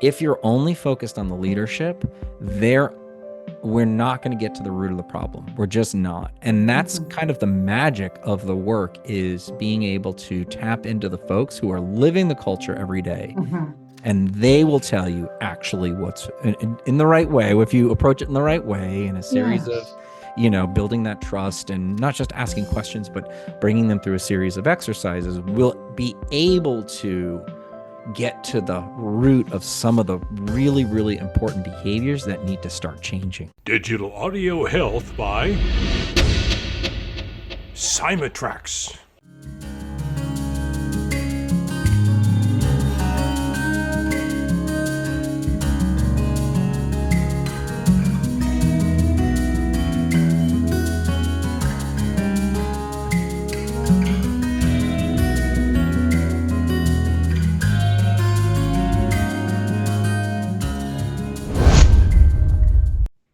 If you're only focused on the leadership, there we're not going to get to the root of the problem. We're just not. And that's Hmm. kind of the magic of the work, is being able to tap into the folks who are living the culture every day, Hmm. and they will tell you actually what's in the right way. If you approach it in the right way, in a series of, Yes. building that trust and not just asking questions, but bringing them through a series of exercises, we'll be able to get to the root of some of the really, really important behaviors that need to start changing. Digital Audio Health by Cymatrax.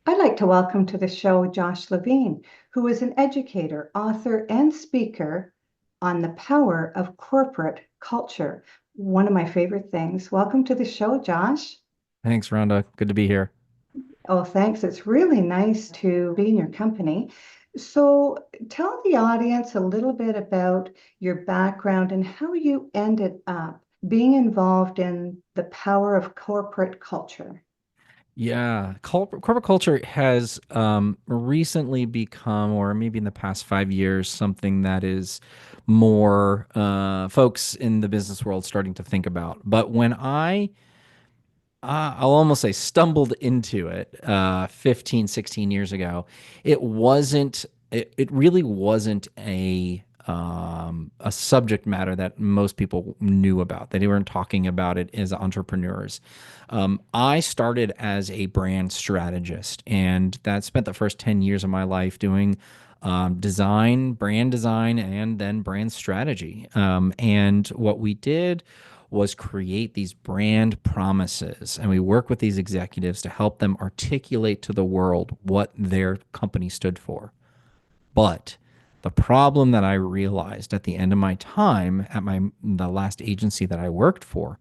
I'd like to welcome to the show Josh Levine, who is an educator, author, and speaker on the power of corporate culture. One of my favorite things. Welcome to the show, Josh. Thanks, Rhonda. Good to be here. Oh, thanks. It's really nice to be in your company. So, tell the audience a little bit about your background and how you ended up being involved in the power of corporate culture. Yeah, corporate culture has recently become, or maybe in the past 5 years, something that is more folks in the business world starting to think about. But when I'll almost say stumbled into it 15, 16 years ago, it really wasn't a subject matter that most people knew about. They weren't talking about it as entrepreneurs. I started as a brand strategist, and that spent the first 10 years of my life doing design, brand design, and then brand strategy. And what we did was create these brand promises. And we work with these executives to help them articulate to the world what their company stood for. But the problem that I realized at the end of my time at the last agency that I worked for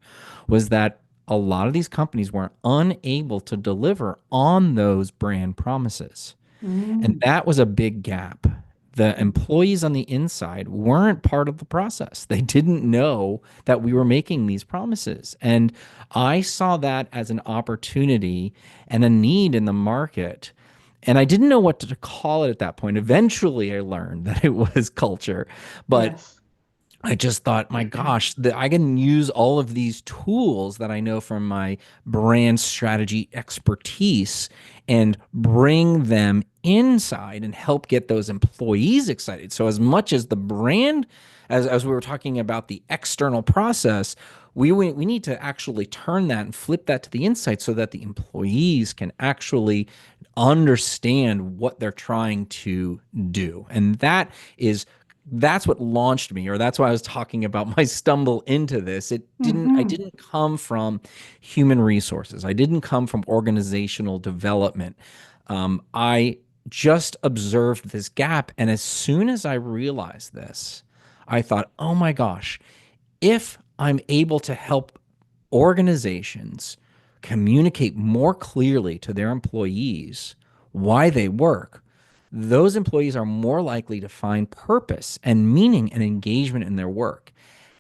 was that a lot of these companies were unable to deliver on those brand promises. And Mm. that was a big gap. The employees on the inside weren't part of the process. They didn't know that we were making these promises. And I saw that as an opportunity and a need in the market. And I didn't know what to call it at that point. Eventually, I learned that it was culture. But Yes. I just thought, my gosh, that I can use all of these tools that I know from my brand strategy expertise and bring them inside and help get those employees excited. So as much as the brand, as we were talking about the external process, we need to actually turn that and flip that to the inside so that the employees can actually understand what they're trying to do. And that's what launched me, or that's why I was talking about my stumble into this. I Hmm. didn't come from human resources. I didn't come from organizational development. I just observed this gap. And as soon as I realized this, I thought, oh my gosh, if I'm able to help organizations communicate more clearly to their employees why they work, those employees are more likely to find purpose and meaning and engagement in their work.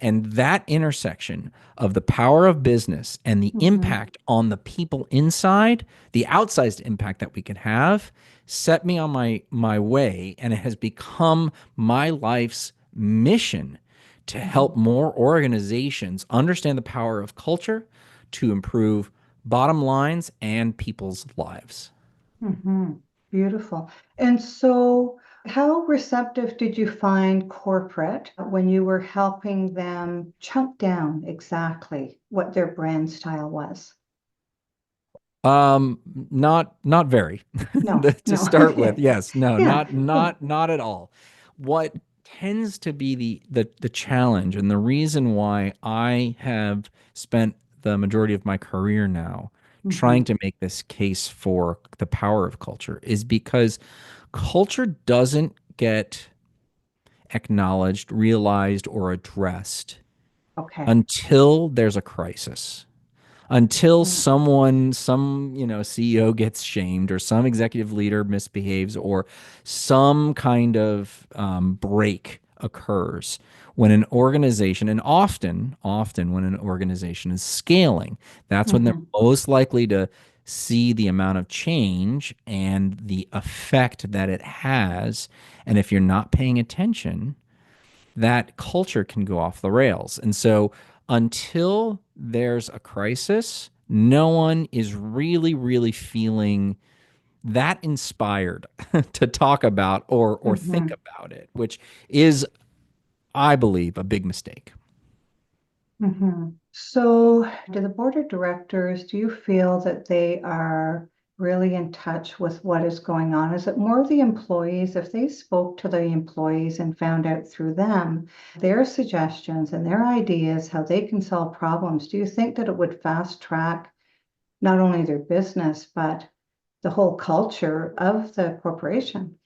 And that intersection of the power of business and the Hmm. impact on the people inside, the outsized impact that we can have, set me on my way. And it has become my life's mission to help Hmm. more organizations understand the power of culture to improve bottom lines and people's lives. Hmm. Beautiful. And so, how receptive did you find corporate when you were helping them chunk down exactly what their brand style was? Um, not very. No, To no. start with, Okay. yes, no, Yeah, yeah. not at all. What tends to be the challenge, and the reason why I have spent the majority of my career now trying Hmm. to make this case for the power of culture, is because culture doesn't get acknowledged, realized, or addressed Okay. until there's a crisis, until Mm, some CEO gets shamed or some executive leader misbehaves or some kind of break occurs when an organization, and often when an organization is scaling, that's when they're mhm, most likely to see the amount of change and the effect that it has. And if you're not paying attention, that culture can go off the rails. And so until there's a crisis, no one is really, really feeling that inspired to talk about or think mhm. about it, which is, I believe, a big mistake. So, do the board of directors, do you feel that they are really in touch with what is going on? Is it more the employees? If they spoke to the employees and found out through them their suggestions and their ideas, how they can solve problems, do you think that it would fast track not only their business, but the whole culture of the corporation?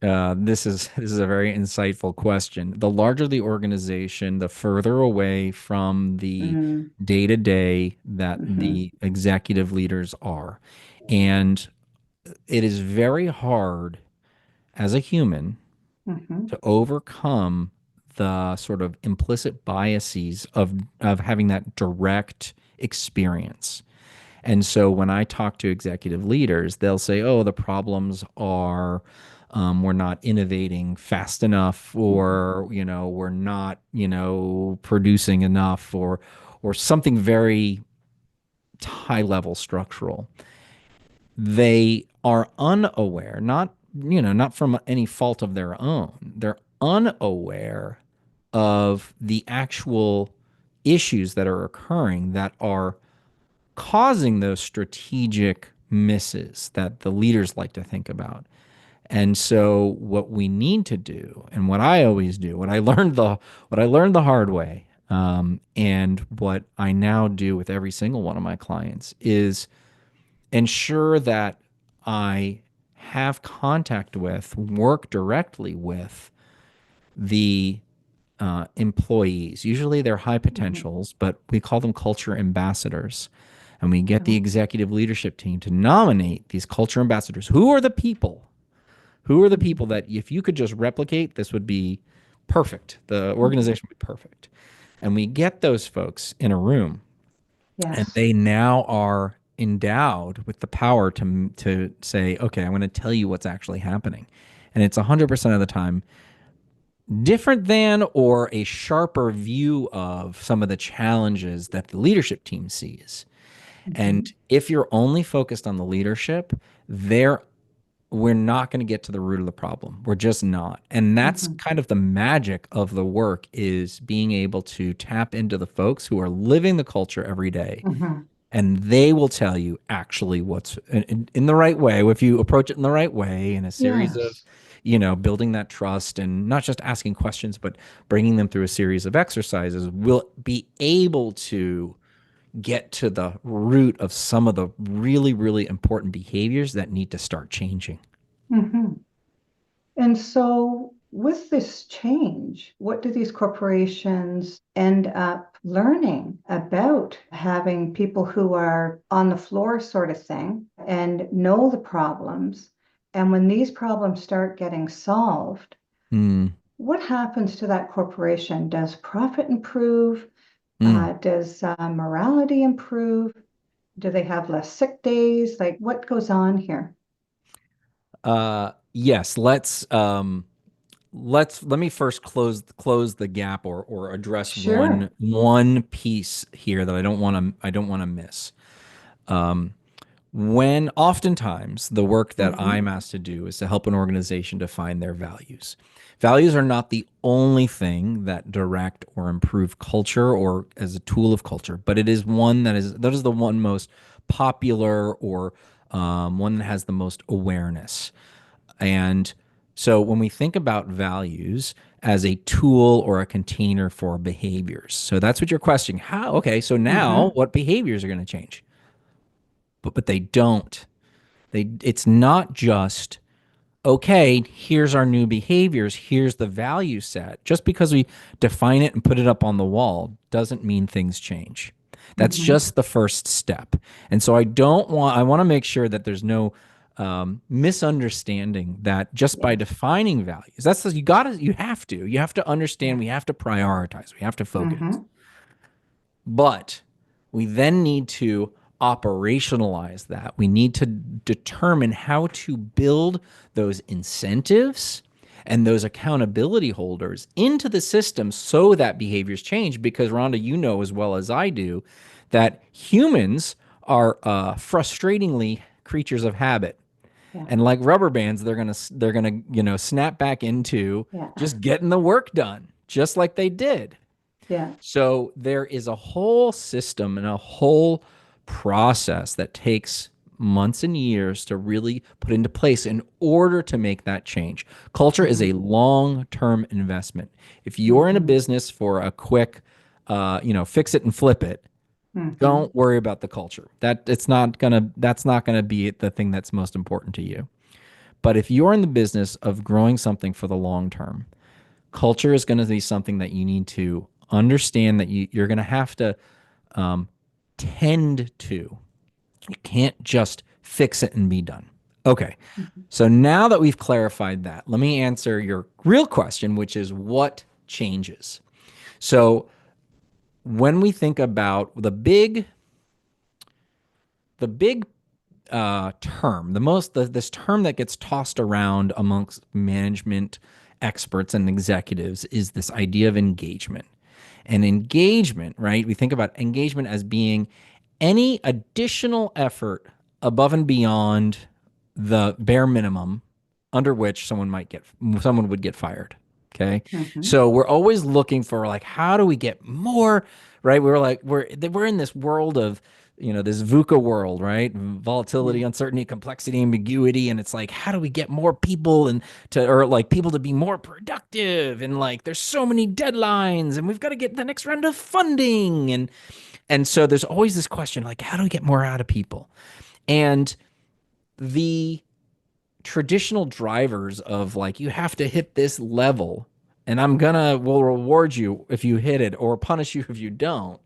This is a very insightful question. The larger the organization, the further away from the Mm, day to day that mhm, the executive leaders are. And it is very hard as a human mhm, to overcome the sort of implicit biases of having that direct experience. And so when I talk to executive leaders, they'll say, "Oh, the problems are we're not innovating fast enough, mhm, or we're not producing enough, or something very high level structural." They are unaware, not from any fault of their own. They're unaware of the actual issues that are occurring that are causing those strategic misses that the leaders like to think about. And so what we need to do, and what I always do, what I learned the hard way, and what I now do with every single one of my clients is ensure that I have contact with, work directly with the employees. Usually they're high mhm. potentials, but we call them culture ambassadors. And we get the Oh, executive leadership team to nominate these culture ambassadors. Who are the people? Who are the mhm. people that if you could just replicate, this would be perfect? The Mhm. organization would be perfect. And we get those folks in a room, and Yes. they now are endowed with the power to say, okay, I'm going to tell you what's actually happening. And it's 100% of the time different than or a sharper view of some of the challenges that the leadership team sees. And Mhm, if you're only focused on the leadership, there we're not going to get to the root of the problem. We're just not. And that's mhm, kind of the magic of the work, is being able to tap into the folks who are living the culture every day, mhm. and they will tell you actually what's in the right way. If you approach it in the right way, in a series of Yes. building that trust and not just asking questions but bringing them through a series of exercises, will be able to get to the root of some of the really, really important behaviors that need to start changing. Mhm. And so, with this change, what do these corporations end up learning about having people who are on the floor, sort of thing, and know the problems? And when these problems start getting solved, Mm, what happens to that corporation? Does profit improve? mm. Does morality improve? Do they have less sick days? Like, what goes on here? Yes, let me first close the gap, or address one Sure. one piece here that I don't want to miss. When oftentimes the work that Hmm. I'm asked to do is to help an organization define their values. Values are not the only thing that direct or improve culture or as a tool of culture, but it is one that is the one most popular, or one that has the most awareness. And so when we think about values as a tool or a container for behaviors, so that's what you're questioning. How? Okay, so now Hmm. what behaviors are going to change? But they don't. It's not just, okay, here's our new behaviors, here's the value set. Just because we define it and put it up on the wall doesn't mean things change. That's just the first step. And so I want to make sure that there's no misunderstanding that just by defining values, you have to understand, we have to prioritize, we have to focus. But we then need to operationalize that. We need to determine how to build those incentives and those accountability holders into the system so that behaviors change. Because Rhonda, you know as well as I do that humans are frustratingly creatures of habit. And like rubber bands, they're gonna snap back into just getting the work done, just like they did. Yeah. So there is a whole system and a whole process that takes months and years to really put into place in order to make that change. Culture is a long-term investment. If you're in a business for a quick, fix it and flip it, don't worry about the culture. That's not gonna be the thing that's most important to you. But if you're in the business of growing something for the long term, culture is going to be something that you need to understand that you're going to have to tend to. You can't just fix it and be done. Okay. So now that we've clarified that, let me answer your real question, which is what changes? So when we think about the big term, this term that gets tossed around amongst management experts and executives is this idea of engagement. And engagement, right? We think about engagement as being any additional effort above and beyond the bare minimum under which someone would get fired. Okay. So we're always looking for like, how do we get more, right? We're in this world of, this VUCA world, right? Volatility, uncertainty, complexity, ambiguity. And it's like, how do we get more people people to be more productive? And like, there's so many deadlines and we've got to get the next round of funding. And so there's always this question, like, how do we get more out of people? And the traditional drivers of like, you have to hit this level and we'll reward you if you hit it or punish you if you don't,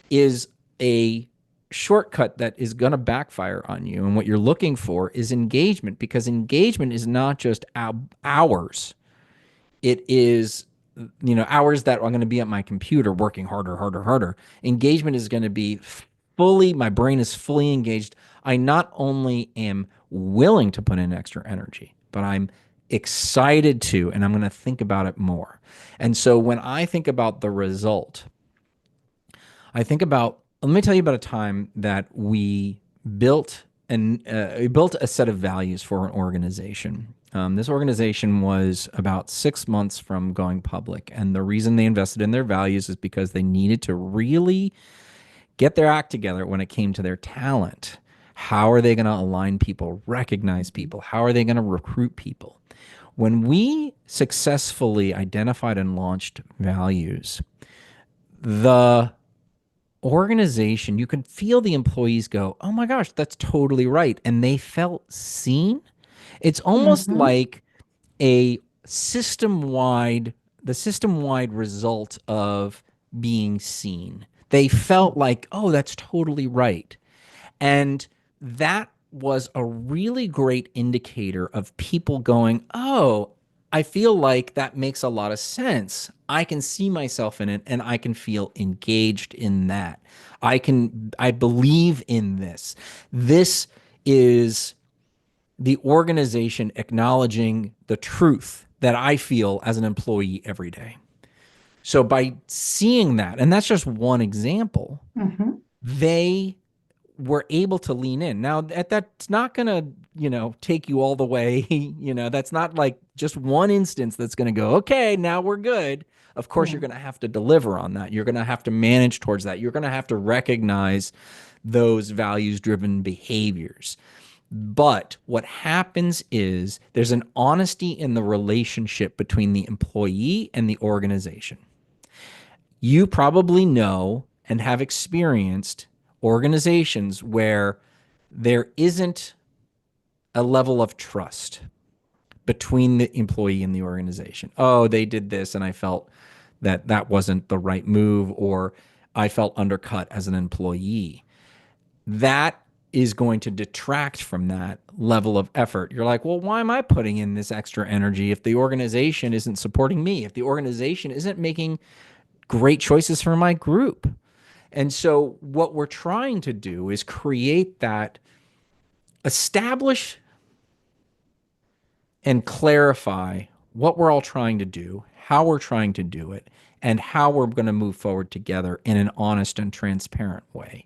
is a shortcut that is going to backfire on you. And what you're looking for is engagement, because engagement is not just hours. It is, hours that I'm going to be at my computer working harder. Engagement is going to be my brain is fully engaged. I not only am willing to put in extra energy, but I'm excited to, and I'm going to think about it more. And so when I think about the result, let me tell you about a time that we built a set of values for an organization. This organization was about 6 months from going public. And the reason they invested in their values is because they needed to really get their act together when it came to their talent. How are they going to align people, recognize people? How are they going to recruit people? When we successfully identified and launched values, the organization, you could feel the employees go, oh my gosh, that's totally right. And they felt seen. It's almost like the system-wide result of being seen. They felt like, oh, that's totally right. And that was a really great indicator of people going, oh, I feel like that makes a lot of sense. I can see myself in it and I can feel engaged in that. I believe in this. This is the organization acknowledging the truth that I feel as an employee every day. So by seeing that, and that's just one example, they were able to lean in. Now, that's not going to, take you all the way. That's not like just one instance that's going to go, okay, now we're good. Of course, you're going to have to deliver on that. You're going to have to manage towards that. You're going to have to recognize those values-driven behaviors. But what happens is there's an honesty in the relationship between the employee and the organization. You probably know and have experienced organizations where there isn't a level of trust between the employee and the organization. Oh, they did this and I felt that wasn't the right move, or I felt undercut as an employee. That is going to detract from that level of effort. You're like, well, why am I putting in this extra energy if the organization isn't supporting me, if the organization isn't making great choices for my group? And so what we're trying to do is create that, establish and clarify what we're all trying to do, how we're trying to do it, and how we're going to move forward together in an honest and transparent way.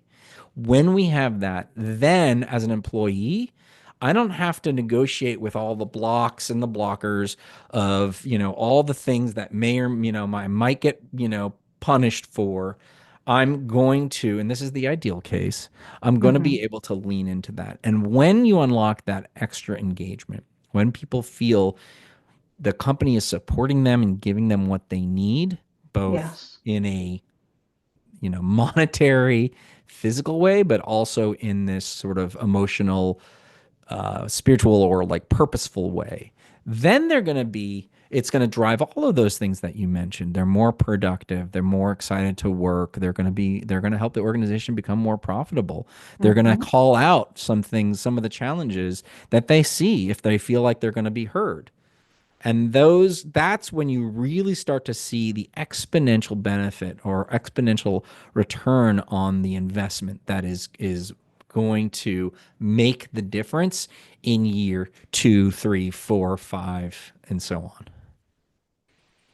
When we have that, then as an employee, I don't have to negotiate with all the blocks and the blockers of, all the things that may or, I might get, punished for. I'm going to, and this is the ideal case, I'm going to be able to lean into that. And when you unlock that extra engagement, when people feel the company is supporting them and giving them what they need, both Yes. in a monetary, physical way, but also in this sort of emotional, spiritual, or like purposeful way, then it's going to drive all of those things that you mentioned. They're more productive. They're more excited to work. They're going to help the organization become more profitable. They're going to call out some things, some of the challenges that they see if they feel like they're going to be heard. And that's when you really start to see the exponential benefit or exponential return on the investment that is going to make the difference in year 2, 3, 4, 5, and so on.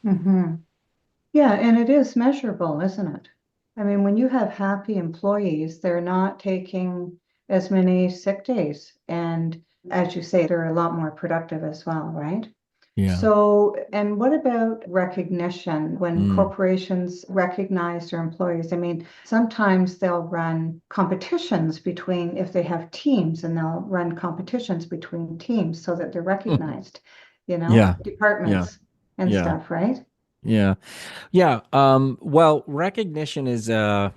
Mm-hmm. Yeah, and it is measurable, isn't it? I mean, when you have happy employees, they're not taking as many sick days. And as you say, they're a lot more productive as well, right? Yeah. So, and what about recognition when Mm. corporations recognize their employees? I mean, sometimes they'll run competitions between, if they have teams, and they'll run competitions between teams so that they're recognized, Yeah. Yeah. departments and Yeah. stuff, right? Yeah. Yeah. Well, recognition is I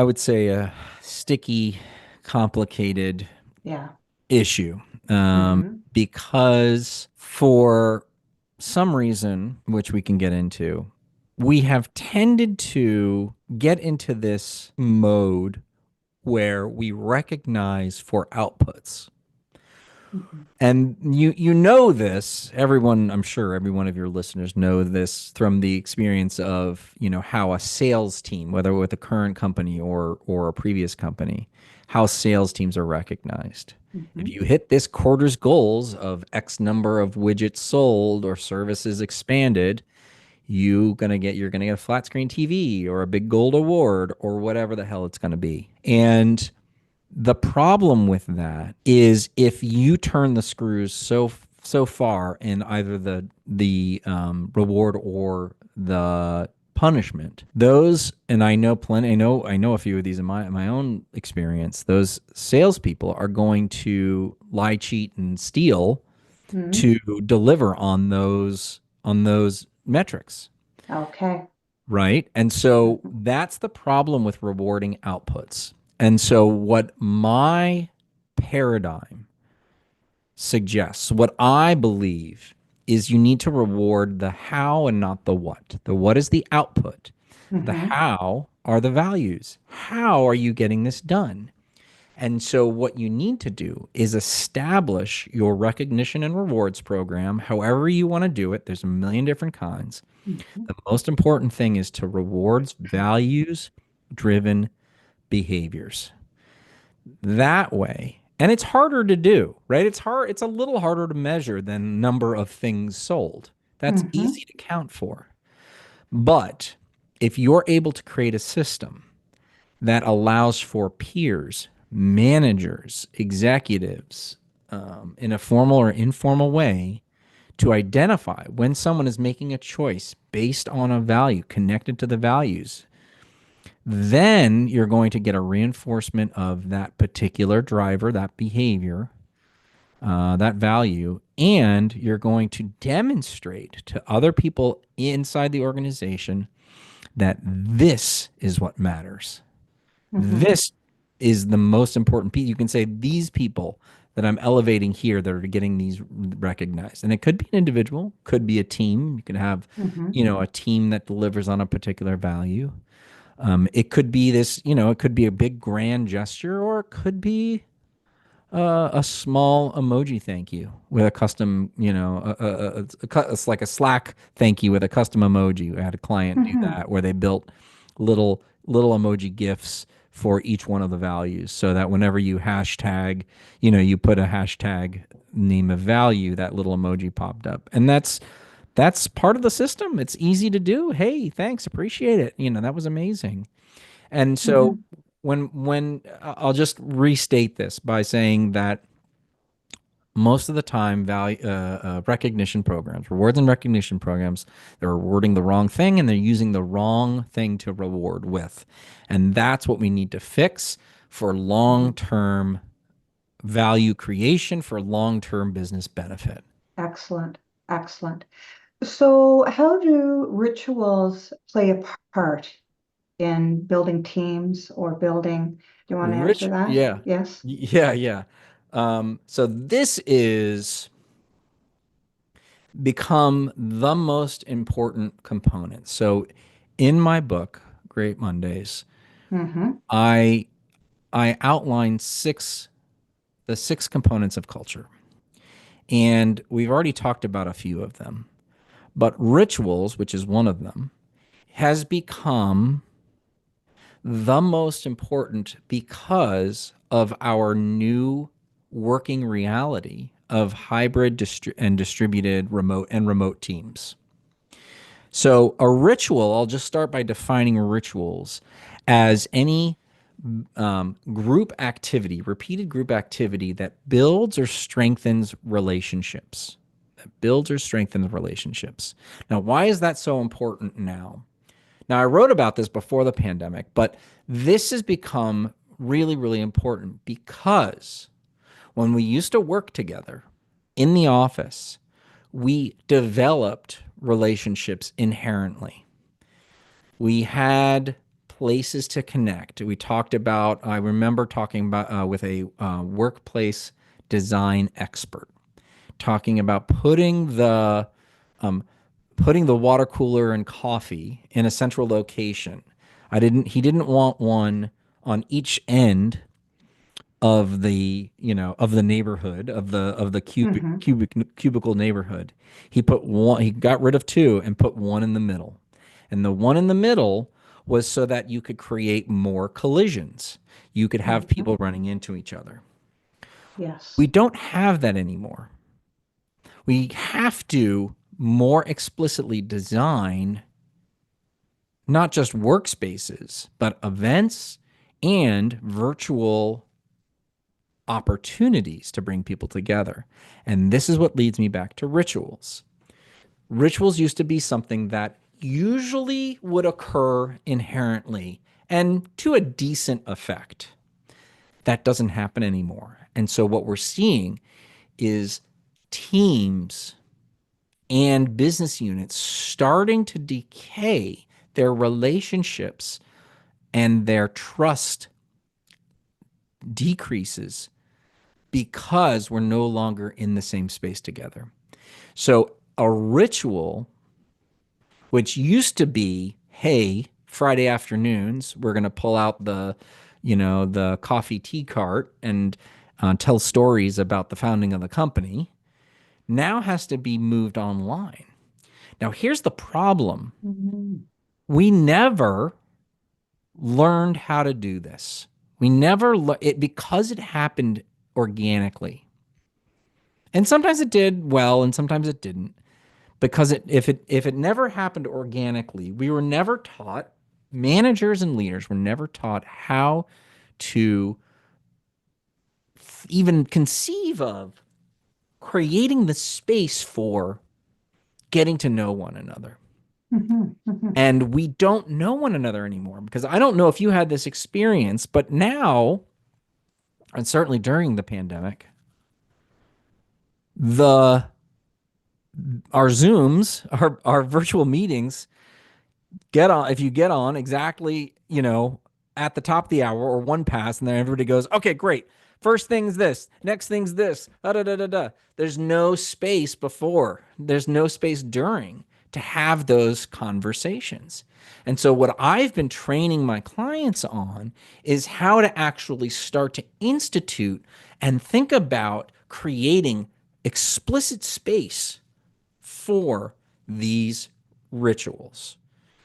would say a sticky, complicated Yeah. issue. Mm-hmm. Because for some reason, which we can get into, we have tended to get into this mode where we recognize for outputs. Mm-hmm. And you know this, everyone, I'm sure every one of your listeners know this from the experience of, how a sales team, whether with a current company or a previous company, how sales teams are recognized. If Mm-hmm. you hit this quarter's goals of X number of widgets sold or services expanded, you're gonna get a flat screen TV or a big gold award or whatever the hell it's gonna be. And the problem with that is if you turn the screws so far in either the reward or the punishment, those, and I know plenty. I know a few of these in my own experience. Those salespeople are going to lie, cheat, and steal Mm-hmm. to deliver on those metrics. Okay. Right. And so Mm-hmm. that's the problem with rewarding outputs. And so, what my paradigm suggests, what I believe, is you need to reward the how and not the what. The what is the output, the Mm-hmm. how are the values. How are you getting this done? And so, what you need to do is establish your recognition and rewards program, however you want to do it. There's a million different kinds. Mm-hmm. The most important thing is to rewards values driven behaviors. That way, and it's harder to do, right? It's a little harder to measure than number of things sold. That's Mm-hmm. easy to count for. But if you're able to create a system that allows for peers, managers, executives, in a formal or informal way to identify when someone is making a choice based on a value connected to the values, then you're going to get a reinforcement of that particular driver, that behavior, that value, and you're going to demonstrate to other people inside the organization that this is what matters. Mm-hmm. This is the most important piece. You can say these people that I'm elevating here that are getting these recognized. And it could be an individual, could be a team. You could have, Mm-hmm. a team that delivers on a particular value. It could be this, it could be a big grand gesture, or it could be a small emoji thank you with a custom, it's like a Slack thank you with a custom emoji. We had a client do Mm-hmm. that where they built little emoji gifs for each one of the values, so that whenever you hashtag, you put a hashtag name of value, that little emoji popped up. And that's part of the system. It's easy to do. Hey, thanks, appreciate it. That was amazing. And so Mm-hmm. when I'll just restate this by saying that most of the time, value recognition programs, rewards and recognition programs, they're rewarding the wrong thing, and they're using the wrong thing to reward with. And that's what we need to fix for long-term value creation, for long-term business benefit. Excellent. Excellent. So, how do rituals play a part in building teams or building? Do you want to answer Rich, that? yeah, Yes. yeah, yeah. So this is become the most important component. So in my book, Great Mondays, Mm-hmm. I I outline the six components of culture. And we've already talked about a few of them. But rituals, which is one of them, has become the most important because of our new working reality of hybrid and distributed remote teams. So, a ritual, I'll just start by defining rituals as any group activity, repeated group activity that builds or strengthens relationships. That builds or strengthens relationships. Now, why is that so important now? Now, I wrote about this before the pandemic, but this has become really, really important because when we used to work together in the office, we developed relationships inherently. We had places to connect. We talked about, I remember talking about with a workplace design expert, talking about um, putting the water cooler and coffee in a central location. He didn't want one on each end of the neighborhood, of the Mm-hmm. cubicle neighborhood. He got rid of two and put one in the middle. And the one in the middle was so that you could create more collisions. You could have Mm-hmm. people running into each other. Yes. We don't have that anymore. We have to more explicitly design not just workspaces, but events and virtual opportunities to bring people together. And this is what leads me back to rituals. Rituals used to be something that usually would occur inherently and to a decent effect. That doesn't happen anymore. And so what we're seeing is teams and business units starting to decay, their relationships and their trust decreases because we're no longer in the same space together. So a ritual, which used to be, hey, Friday afternoons, we're going to pull out the coffee tea cart and tell stories about the founding of the company, now has to be moved online. Now, here's the problem. Mm-hmm. We never learned how to do this. We never, it because it happened organically. And sometimes it did well and sometimes it didn't. Because if it never happened organically, we were never taught, managers and leaders were never taught how to even conceive of creating the space for getting to know one another. Mm-hmm. Mm-hmm. And we don't know one another anymore, because I don't know if you had this experience, but now, and certainly during the pandemic, the our Zooms, our virtual meetings, if you get on exactly, at the top of the hour or one pass, and then everybody goes, okay, great. First thing's this, next thing's this, da da da da da. There's no space before, there's no space during to have those conversations. And so what I've been training my clients on is how to actually start to institute and think about creating explicit space for these rituals.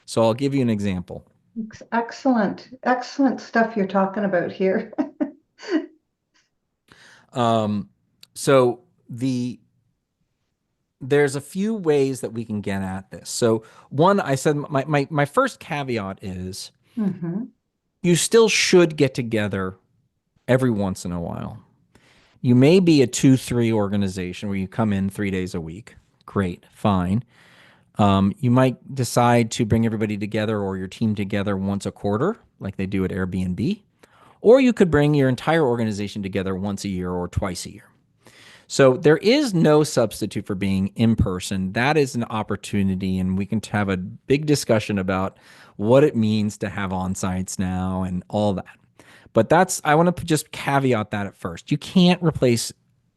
So I'll give you an example. Excellent, excellent stuff you're talking about here. So there's a few ways that we can get at this. So one, I said my first caveat is you still should get together every once in a while. You may be a 2-3 organization where you come in 3 days a week. Great, fine. You might decide to bring everybody together or your team together once a quarter, like they do at Airbnb. Or you could bring your entire organization together once a year or twice a year. So there is no substitute for being in person. That is an opportunity, and we can have a big discussion about what it means to have on-sites now and all that. But I want to just caveat that at first. You can't replace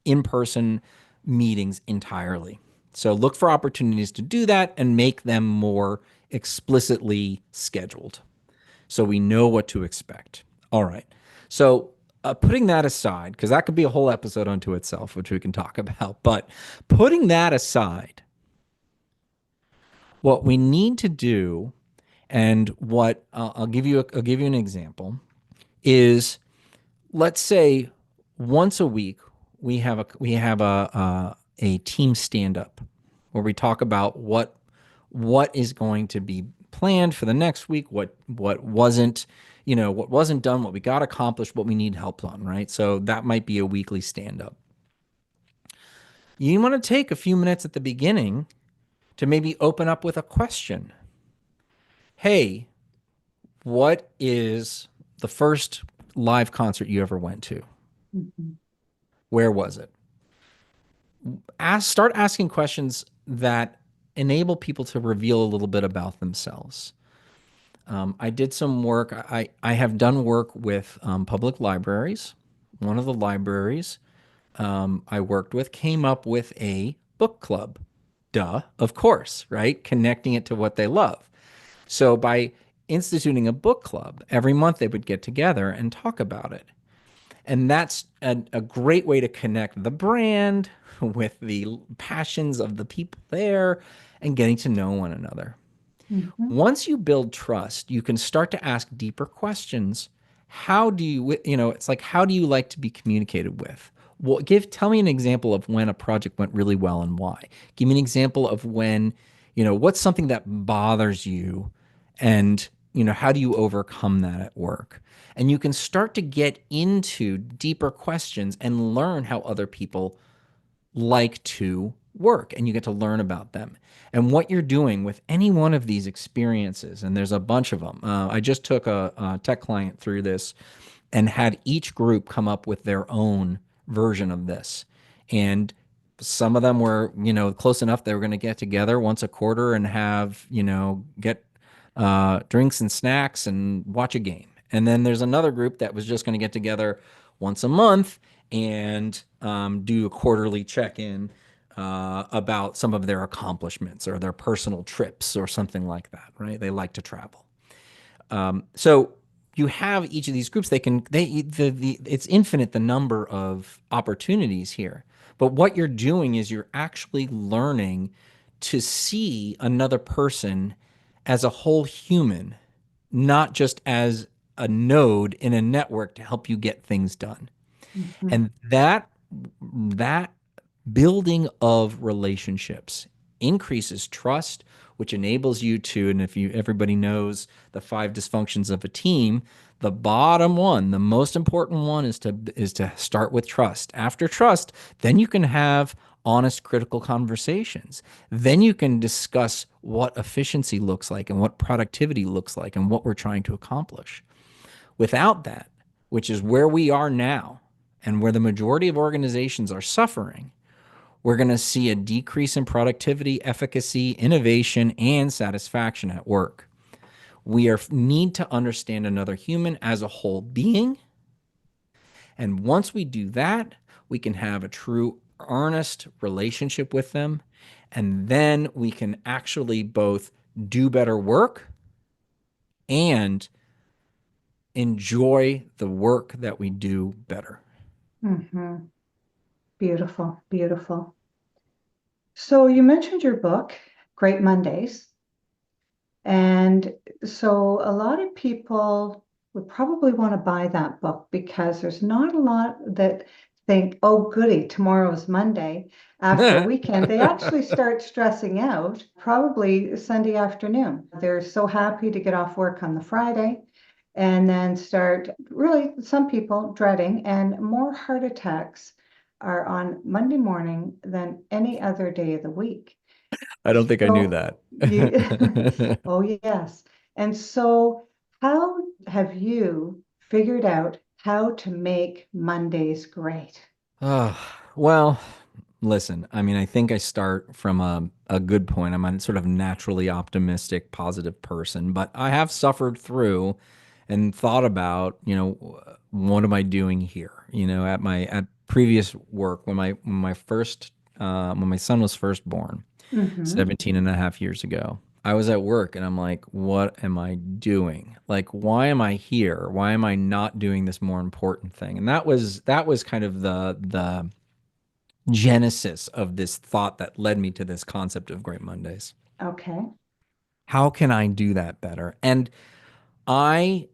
in-person meetings entirely. So look for opportunities to do that and make them more explicitly scheduled so we know what to expect. All right. So putting that aside, because that could be a whole episode unto itself, which we can talk about, but putting that aside, what we need to do, and what I'll give you an example, is let's say once a week we have a team stand up where we talk about what is going to be planned for the next week, what wasn't done, what we got accomplished, what we need help on, right? So that might be a weekly stand up. You want to take a few minutes at the beginning to maybe open up with a question. Hey, what is the first live concert you ever went to? Where was it? Start asking questions that enable people to reveal a little bit about themselves. I did some work. I have done work with public libraries. One of the libraries I worked with came up with a book club. Duh, of course, right? Connecting it to what they love. So by instituting a book club, every month they would get together and talk about it. And that's a great way to connect the brand with the passions of the people there and getting to know one another. Once you build trust, you can start to ask deeper questions. How do you, it's like, how do you like to be communicated with? Well, tell me an example of when a project went really well and why. Give me an example of when, what's something that bothers you and, how do you overcome that at work? And you can start to get into deeper questions and learn how other people like to work, and you get to learn about them and what you're doing with any one of these experiences. And there's a bunch of them. I just took a tech client through this and had each group come up with their own version of this. And some of them were, close enough they were going to get together once a quarter and have, get drinks and snacks and watch a game. And then there's another group that was just going to get together once a month and do a quarterly check-in about some of their accomplishments or their personal trips or something like that, right? They like to travel. So you have each of these groups. It's infinite, the number of opportunities here. But what you're doing is you're actually learning to see another person as a whole human, not just as a node in a network to help you get things done. And that building of relationships increases trust, which enables you to, and everybody knows the 5 dysfunctions of a team, the bottom one, the most important one is to start with trust. After trust, then you can have honest, critical conversations. Then you can discuss what efficiency looks like and what productivity looks like and what we're trying to accomplish. Without that, which is where we are now and where the majority of organizations are suffering, we're going to see a decrease in productivity, efficacy, innovation, and satisfaction at work. We need to understand another human as a whole being. And once we do that, we can have a true, earnest relationship with them. And then we can actually both do better work and enjoy the work that we do better. Mm-hmm. Beautiful, beautiful. So you mentioned your book, Great Mondays. And so a lot of people would probably want to buy that book because there's not a lot that think, oh, goody, tomorrow's Monday. After a weekend, they actually start stressing out probably Sunday afternoon. They're so happy to get off work on the Friday and then start really, some people dreading, and more heart attacks are on Monday morning than any other day of the week. I don't think I knew So that. you, oh yes. And so how have you figured out how to make Mondays great? Well, listen, I mean, I think I start from a good point. I'm a sort of naturally optimistic, positive person, but I have suffered through and thought about, what am I doing here? At previous work when my son was first born, Mm-hmm. 17 and a half years ago. I was at work and I'm like, what am I doing? Like, why am I here? Why am I not doing this more important thing? And that was kind of the genesis of this thought that led me to this concept of Great Mondays. Okay. How can I do that better? And I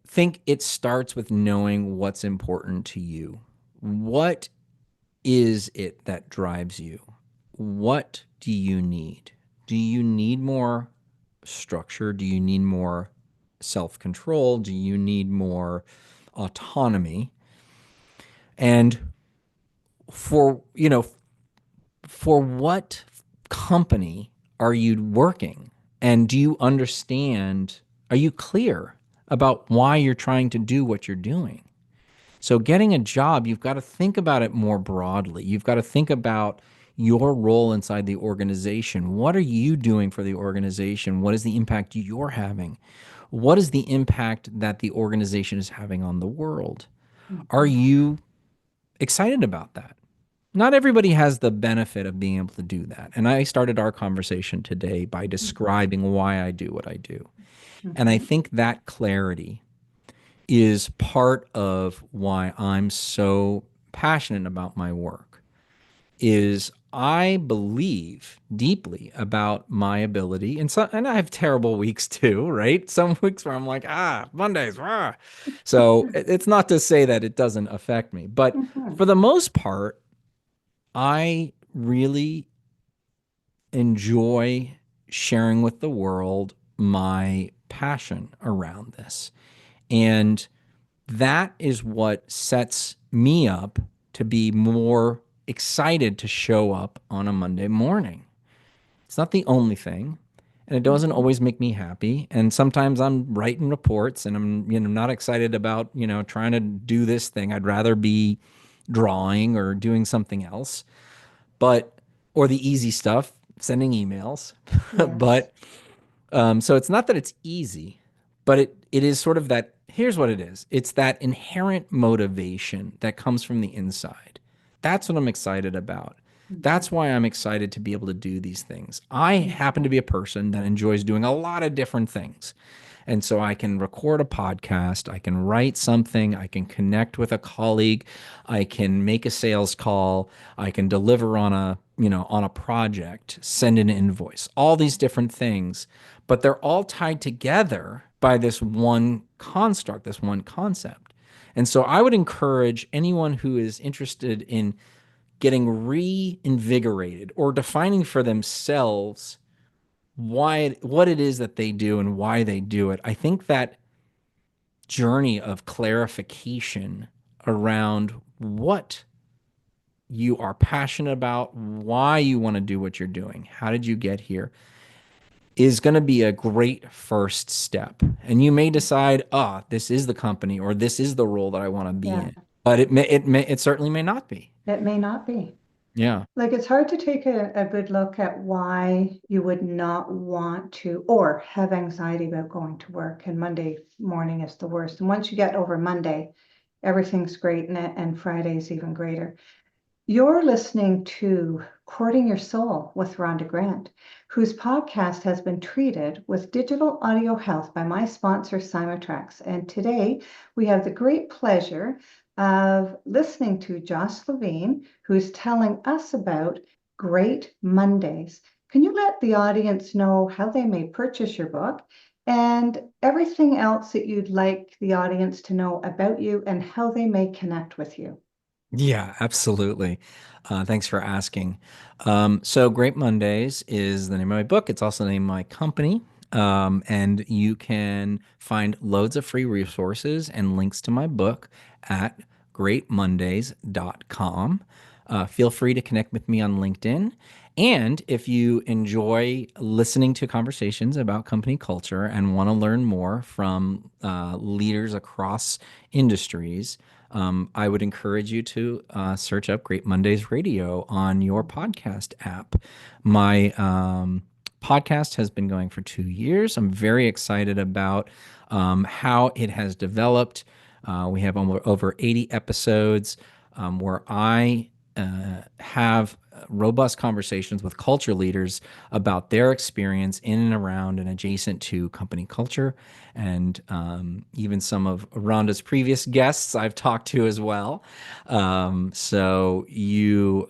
think it starts with knowing what's important to you. What is it that drives you? What do you need? Do you need more structure? Do you need more self control? Do you need more autonomy? And for, for what company are you working? And do you understand? Are you clear about why you're trying to do what you're doing? So, getting a job, you've got to think about it more broadly. You've got to think about your role inside the organization. What are you doing for the organization? What is the impact you're having? What is the impact that the organization is having on the world? Are Mm-hmm. you excited about that? Not everybody has the benefit of being able to do that. And I started our conversation today by describing why I do what I do. And I Mm-hmm. think that clarity is part of why I'm so passionate about my work is I believe deeply about my ability and I have terrible weeks too, right? Some weeks where I'm like, Mondays, ah. So it's not to say that it doesn't affect me, but Mm-hmm. for the most part, I really enjoy sharing with the world my passion around this. And that is what sets me up to be more excited to show up on a Monday morning. It's not the only thing, and it doesn't Mm-hmm. always make me happy. And sometimes I'm writing reports and I'm, not excited about, trying to do this thing. I'd rather be drawing or doing something else. But or the easy stuff, sending emails. Yes. But so it's not that it's easy, but it is sort of that. Here's what it is. It's that inherent motivation that comes from the inside. That's what I'm excited about. Mm-hmm. That's why I'm excited to be able to do these things. I happen to be a person that enjoys doing a lot of different things. And so I can record a podcast, I can write something, I can connect with a colleague, I can make a sales call, I can deliver on a project, send an invoice, all these different things, but they're all tied together by this one construct, this one concept. And so I would encourage anyone who is interested in getting reinvigorated or defining for themselves what it is that they do and why they do it. I think that journey of clarification around what you are passionate about, why you want to do what you're doing, how did you get here, is going to be a great first step. And you may decide, this is the company or this is the role that I want to be Yeah, in. But it certainly may not be. it may not be. Yeah. Like it's hard to take a good look at why you would not want to or have anxiety about going to work. And Monday morning is the worst. And once you get over Monday, everything's great and Friday's even greater. You're listening to Courting Your Soul with Rhonda Grant, whose podcast has been treated with digital audio health by my sponsor, Simatrax. And today we have the great pleasure of listening to Josh Levine, who's telling us about Great Mondays. Can you let the audience know how they may purchase your book and everything else that you'd like the audience to know about you and how they may connect with you? Yeah, absolutely. Thanks for asking. So, Great Mondays is the name of my book. It's also the name of my company. And you can find loads of free resources and links to my book at greatmondays.com. Feel free to connect with me on LinkedIn. And if you enjoy listening to conversations about company culture and want to learn more from leaders across industries, I would encourage you to search up Great Mondays Radio on your podcast app. My podcast has been going for 2 years. I'm very excited about how it has developed. We have over 80 episodes where I have robust conversations with culture leaders about their experience in and around and adjacent to company culture. And even some of Rhonda's previous guests I've talked to as well. So you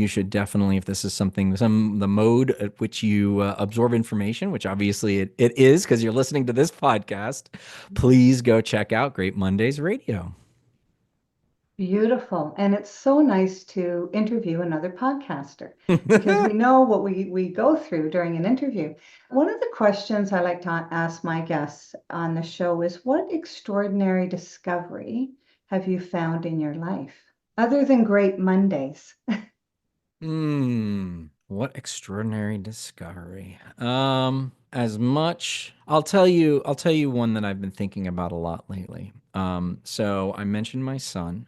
should definitely, if this is something, the mode at which you absorb information, which obviously it is because you're listening to this podcast, please go check out Great Mondays Radio. Beautiful. And it's so nice to interview another podcaster because we know what we go through during an interview. One of the questions I like to ask my guests on the show is, what extraordinary discovery have you found in your life other than Great Mondays? What extraordinary discovery. As much, I'll tell you one that I've been thinking about a lot lately. So I mentioned my son,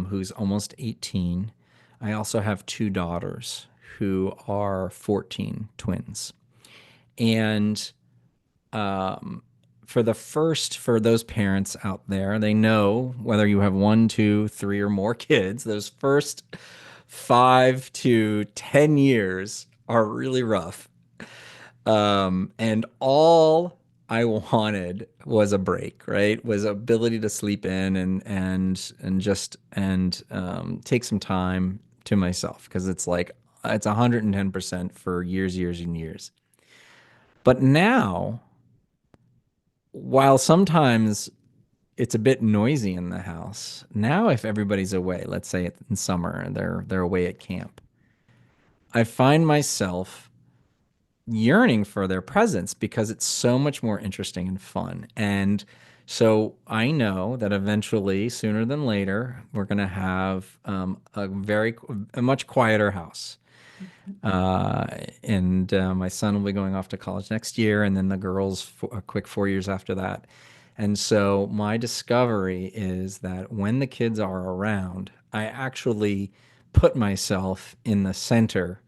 who's almost 18. I also have two daughters who are 14, twins. And for those parents out there, they know whether you have 1, 2, 3, or more kids, those first 5 to 10 years are really rough. And all I wanted was a break, right? Was ability to sleep in and take some time to myself because it's like it's 110% for years, years, and years. But now, while sometimes it's a bit noisy in the house, now if everybody's away, let's say in summer, they're away at camp, I find myself yearning for their presence because it's so much more interesting and fun. And so I know that eventually, sooner than later, we're going to have a much quieter house. And my son will be going off to college next year, and then the girls a quick 4 years after that. And so my discovery is that when the kids are around, I actually put myself in the center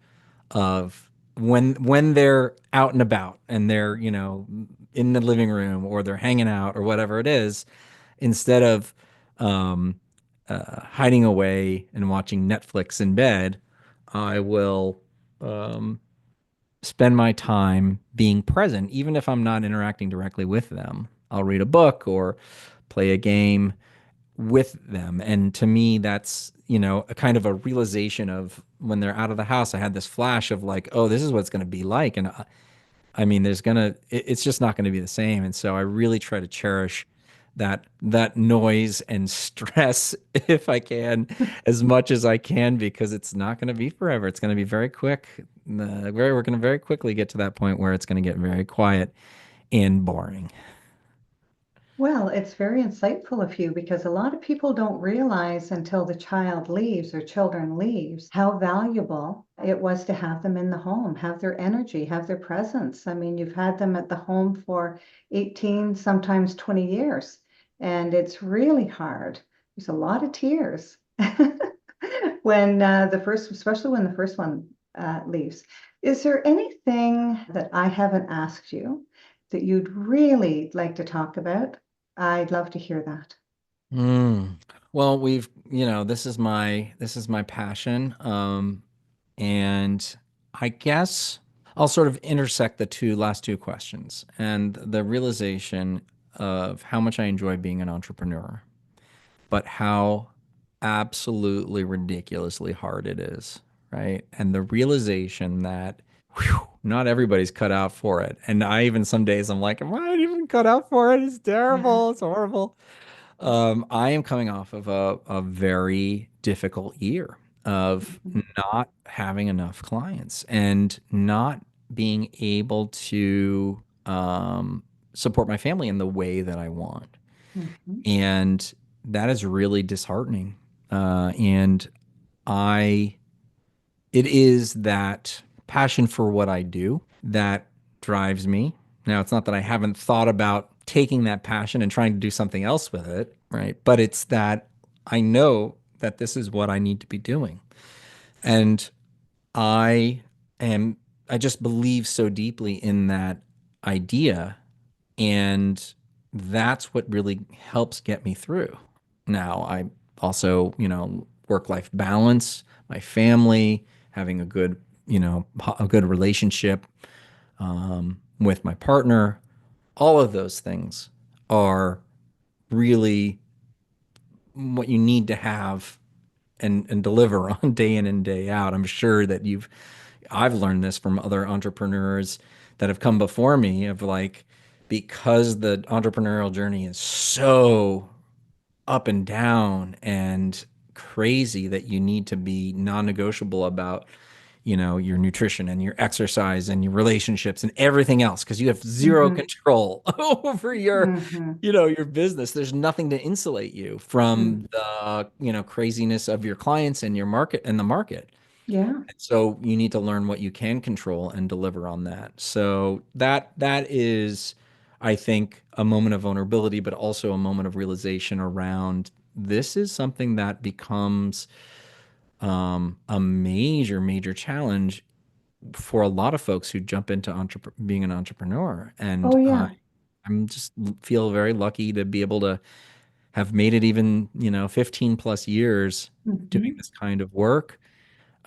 of when they're out and about and they're, in the living room or they're hanging out or whatever it is, instead of um, hiding away and watching Netflix in bed, I will spend my time being present, even if I'm not interacting directly with them. I'll read a book or play a game with them. And to me, that's, a kind of a realization of when they're out of the house, I had this flash of like, oh, this is what it's going to be like. And I mean, it's just not going to be the same. And so I really try to cherish that noise and stress if I can, as much as I can, because it's not going to be forever. It's going to be very quick. We're going to very quickly get to that point where it's going to get very quiet and boring. Well, it's very insightful of you because a lot of people don't realize until the child leaves or children leaves how valuable it was to have them in the home, have their energy, have their presence. I mean, you've had them at the home for 18, sometimes 20 years, and it's really hard. There's a lot of tears when especially when the first one leaves. Is there anything that I haven't asked you that you'd really like to talk about? I'd love to hear that. Mm. Well, this is my passion. And I guess I'll sort of intersect the last two questions and the realization of how much I enjoy being an entrepreneur, but how absolutely ridiculously hard it is, right? And the realization that not everybody's cut out for it. And I even some days I'm like, am I even cut out for it? It's Yeah. terrible. It's horrible. I am coming off of a very difficult year of Mhm. not having enough clients and not being able to support my family in the way that I want. Mhm. And that is really disheartening. And I, it is that passion for what I do that drives me. Now, it's not that I haven't thought about taking that passion and trying to do something else with it, right? But it's that I know that this is what I need to be doing. And I am, I just believe so deeply in that idea. And that's what really helps get me through. Now, I also, work life balance, my family, having a good relationship with my partner, all of those things are really what you need to have and deliver on day in and day out. I'm sure that I've learned this from other entrepreneurs that have come before me of like, because the entrepreneurial journey is so up and down and crazy that you need to be non-negotiable about your nutrition and your exercise and your relationships and everything else because you have zero Mhm. control over Mhm. your business. There's nothing to insulate you from the craziness of your clients and your market and the market. Yeah. So you need to learn what you can control and deliver on that. So that is, I think, a moment of vulnerability, but also a moment of realization around this is something that becomes a major, major challenge for a lot of folks who jump into being an entrepreneur. Oh, And yeah. I'm just feel very lucky to be able to have made it even, 15 plus years doing Mhm. this kind of work.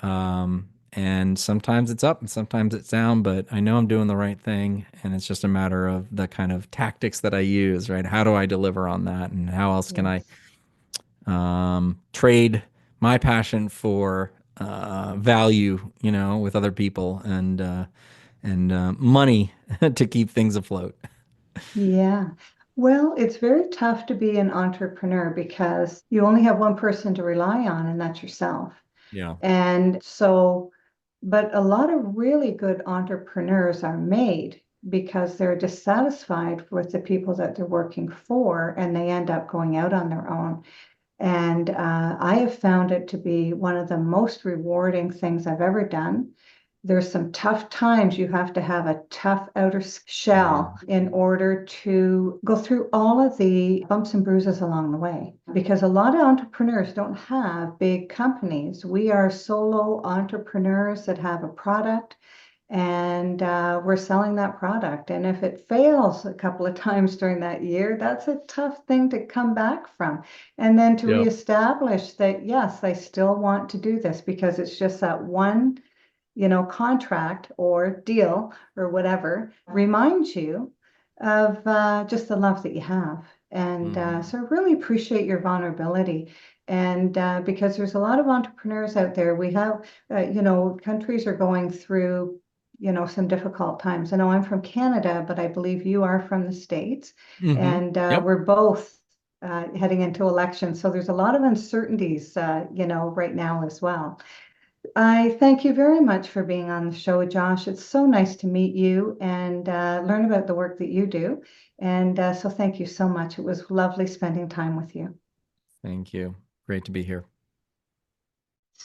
And sometimes it's up and sometimes it's down, but I know I'm doing the right thing. And it's just a matter of the kind of tactics that I use, right? How do I deliver on that? And how else can I Yes. trade my passion for value, with other people and money to keep things afloat? Yeah. Well, it's very tough to be an entrepreneur because you only have one person to rely on, and that's yourself. Yeah. And so, but a lot of really good entrepreneurs are made because they're dissatisfied with the people that they're working for, and they end up going out on their own. And I have found it to be one of the most rewarding things I've ever done. There's some tough times. You have to have a tough outer shell in order to go through all of the bumps and bruises along the way. Because a lot of entrepreneurs don't have big companies. We are solo entrepreneurs that have a product and we're selling that product. And if it fails a couple of times during that year, that's a tough thing to come back from. And then to Yeah. reestablish that, yes, I still want to do this because it's just that one, contract or deal or whatever reminds you of just the love that you have. And Mhm. so I really appreciate your vulnerability. And because there's a lot of entrepreneurs out there, we have, countries are going through some difficult times. I know I'm from Canada, but I believe you are from the States, Mhm. and Yep. we're both heading into elections. So there's a lot of uncertainties, right now as well. I thank you very much for being on the show, Josh. It's so nice to meet you and learn about the work that you do. And so thank you so much. It was lovely spending time with you. Thank you. Great to be here.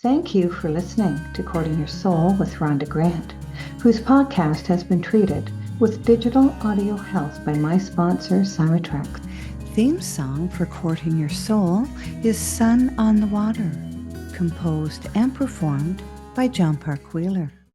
Thank you for listening to Courting Your Soul with Rhonda Grant, whose podcast has been treated with digital audio health by my sponsor, Cymatrax. Theme song for Courting Your Soul is Sun on the Water, composed and performed by John Park Wheeler.